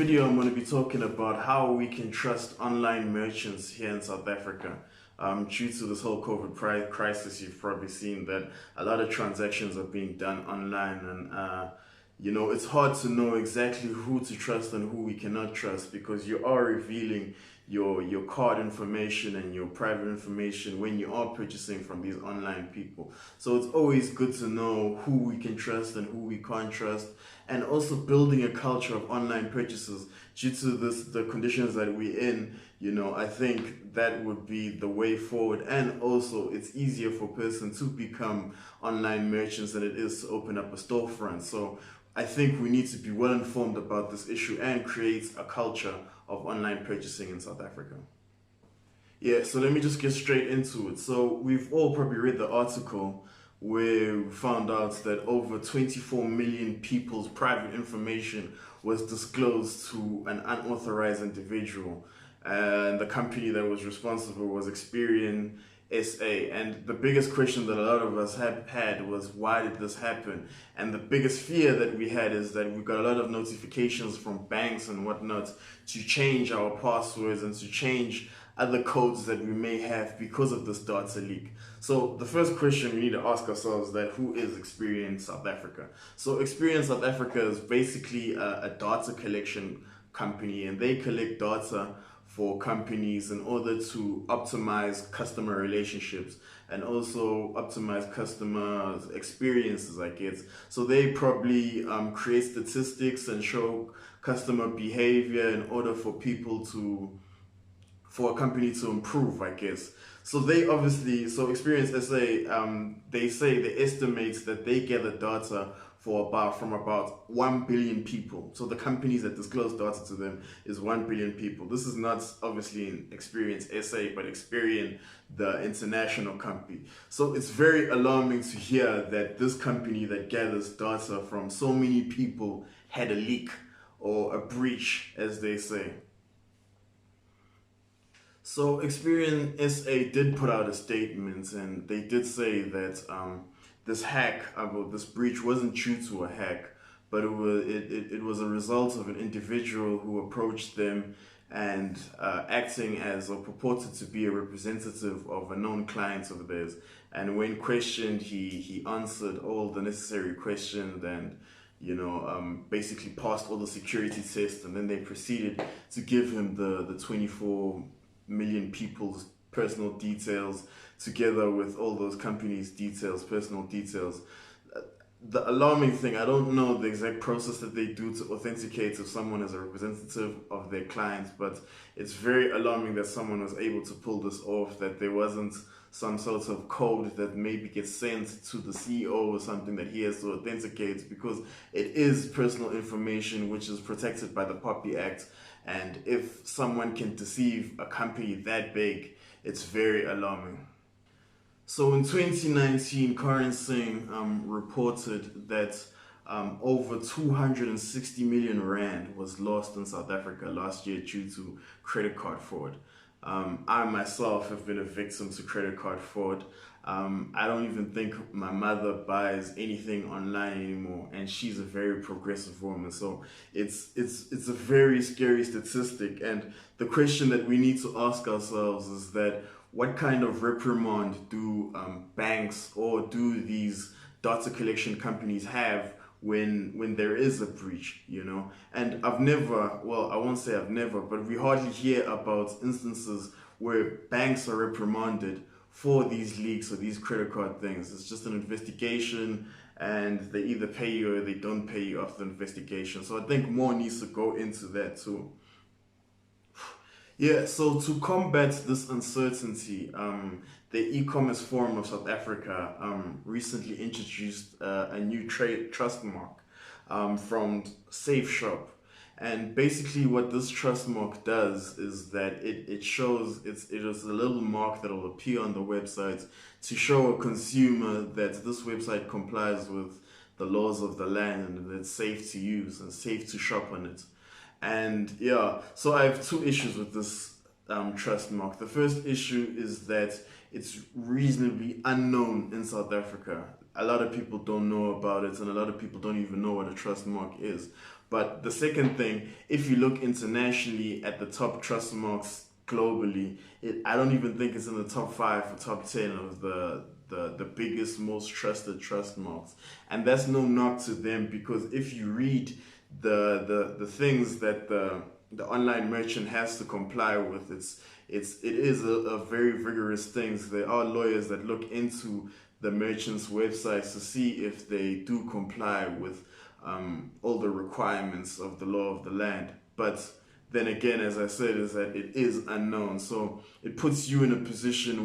video, I'm going to be talking about how we can trust online merchants here in South Africa. Due to this whole COVID crisis, you've probably seen that a lot of transactions are being done online, and it's hard to know exactly who to trust and who we cannot trust, because you are revealing your card information and your private information when you are purchasing from these online people. So it's always good to know who we can trust and who we can't trust, and also building a culture of online purchases due to the conditions that we're in. I think that would be the way forward, and also it's easier for a person to become online merchants than it is to open up a storefront. So I think we need to be well informed about this issue and create a culture of online purchasing in South Africa. Yeah, so let me just get straight into it. So we've all probably read the article where we found out that over 24 million people's private information was disclosed to an unauthorized individual. And the company that was responsible was Experian SA. And the biggest question that a lot of us had was, why did this happen? And the biggest fear that we had is that we got a lot of notifications from banks and whatnot to change our passwords and to change other codes that we may have because of this data leak. So the first question we need to ask ourselves is that who is Experian South Africa? So Experian South Africa is basically a data collection company, and they collect data for companies in order to optimize customer relationships and also optimize customer experiences, I guess. So they probably create statistics and show customer behavior in order for a company to improve, I guess. So Experian SA, they estimate that they gather data from about 1 billion people. So the companies that disclose data to them is 1 billion people. This is not obviously in Experian SA, but Experian, the international company. So it's very alarming to hear that this company that gathers data from so many people had a leak or a breach, as they say. So Experian SA did put out a statement, and they did say that this breach wasn't due to a hack, but it was a result of an individual who approached them and acting as or purported to be a representative of a known client of theirs. And when questioned, he answered all the necessary questions and basically passed all the security tests, and then they proceeded to give him the 24 million people's personal details together with all those companies' details, personal details. The alarming thing, I don't know the exact process that they do to authenticate if someone is a representative of their clients, but it's very alarming that someone was able to pull this off, that there wasn't some sort of code that maybe gets sent to the CEO or something that he has to authenticate, because it is personal information which is protected by the POPI Act. And if someone can deceive a company that big, it's very alarming. So in 2019, Karan Singh reported that over 260 million rand was lost in South Africa last year due to credit card fraud. I myself have been a victim to credit card fraud. I don't even think my mother buys anything online anymore, and she's a very progressive woman. So it's a very scary statistic, and the question that we need to ask ourselves is that what kind of reprimand do banks or do these data collection companies have when there is a breach, And I won't say I've never, but we hardly hear about instances where banks are reprimanded for these leaks or these credit card things. It's just an investigation, and they either pay you or they don't pay you after the investigation. So I think more needs to go into that too. Yeah, so to combat this uncertainty, the e-commerce forum of South Africa recently introduced a new trust mark from Safe Shop. And basically what this trust mark does is that it is a little mark that will appear on the website to show a consumer that this website complies with the laws of the land and that it's safe to use and safe to shop on it. And yeah, so I have two issues with this trust mark. The first issue is that it's reasonably unknown in South Africa. A lot of people don't know about it, and a lot of people don't even know what a trust mark is. But the second thing, if you look internationally at the top trust marks globally, I don't even think it's in the top 5 or top 10 of the biggest, most trusted trust marks. And that's no knock to them, because if you read the things that the online merchant has to comply with, it is a very vigorous things. There are lawyers that look into the merchants' websites to see if they do comply with all the requirements of the law of the land. But then again, as I said, is that it is unknown. So it puts you in a position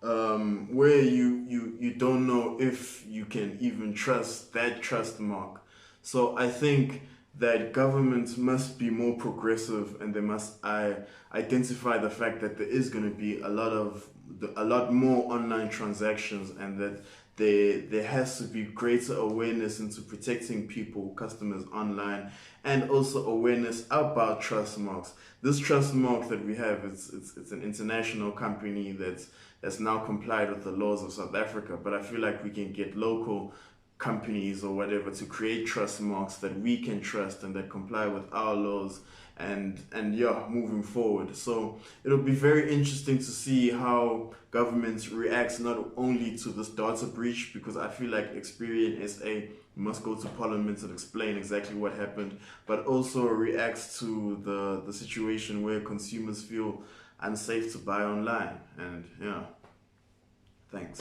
um, where you don't know if you can even trust that trust mark. So I think that governments must be more progressive, and they must identify the fact that there is going to be a lot more online transactions, and that there has to be greater awareness into protecting people, customers online, and also awareness about trust marks. This trust mark that we have, it's an international company that's now complied with the laws of South Africa, but I feel like we can get local companies or whatever to create trust marks that we can trust and that comply with our laws, and yeah, moving forward. So it'll be very interesting to see how governments reacts not only to this data breach, because I feel like Experian SA must go to Parliament and explain exactly what happened, but also reacts to the situation where consumers feel unsafe to buy online. And yeah, thanks.